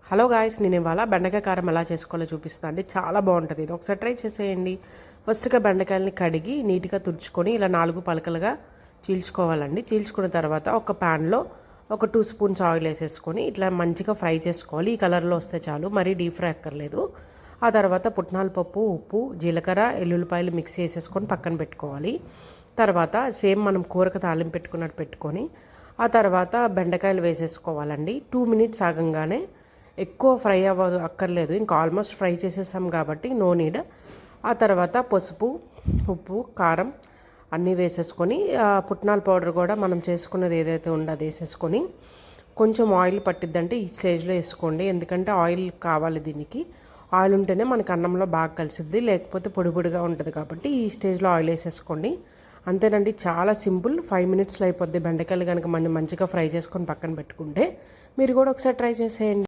Hello guys, నేను ఇవాళ బెండకాయ కారం ఎలా చేసుకోవాలో చూపిస్తాను అండి. చాలా బాగుంటుంది. ఇది ఒకసారి ట్రై చేసేయండి. ఫస్ట్గా బెండకాయలని కడిగి నీట్గా తుడుచుకొని ఇలా 4 పలకలుగా చీల్చుకోవాలండి. చీల్చుకున్న తర్వాత ఒక ప్యాన్లో ఒక 2 స్పూన్స్ ఆయిల్ వేసేసుకొని ఇట్లా మంచిగా ఫ్రై చేసుకోవాలి. ఈ కలర్లో వస్తే చాలు, మరీ డీప్ ఫ్రై అక్కర్లేదు. ఆ తర్వాత పుట్నాల పప్పు, ఉప్పు, జీలకర్ర, ఎల్లుల్లిపాయలు మిక్స్ చేసేసుకొని పక్కన పెట్టుకోవాలి. తర్వాత సేమ్ మనం కూరకు తాలింపు పెట్టుకున్నట్టు పెట్టుకొని ఆ తర్వాత బెండకాయలు వేసేసుకోవాలండి. 2 మినిట్స్ ఆగంగానే, ఎక్కువ ఫ్రై అక్కర్లేదు, ఇంకా ఆల్మోస్ట్ ఫ్రై చేసేసాం కాబట్టి నో నీడ్. ఆ తర్వాత పసుపు, ఉప్పు, కారం అన్నీ వేసేసుకొని పుట్నాల పౌడర్ కూడా మనం చేసుకున్నది ఏదైతే ఉందో అది వేసేసుకొని కొంచెం ఆయిల్ పట్టిద్దంటే ఈ స్టేజ్లో వేసుకోండి. ఎందుకంటే ఆయిల్ కావాలి దీనికి. ఆయిల్ ఉంటేనే మనకి అన్నంలో బాగా కలిసిద్ది, లేకపోతే పొడి పొడిగా ఉంటుంది. కాబట్టి ఈ స్టేజ్లో ఆయిల్ వేసేసుకోండి. అంతేనండి, చాలా సింపుల్. 5 మినిట్స్లో అయిపోద్ది. బెండకాయలు కనుక మనం మంచిగా ఫ్రై చేసుకొని పక్కన పెట్టుకుంటే మీరు కూడా ఒకసారి ట్రై చేసేయండి.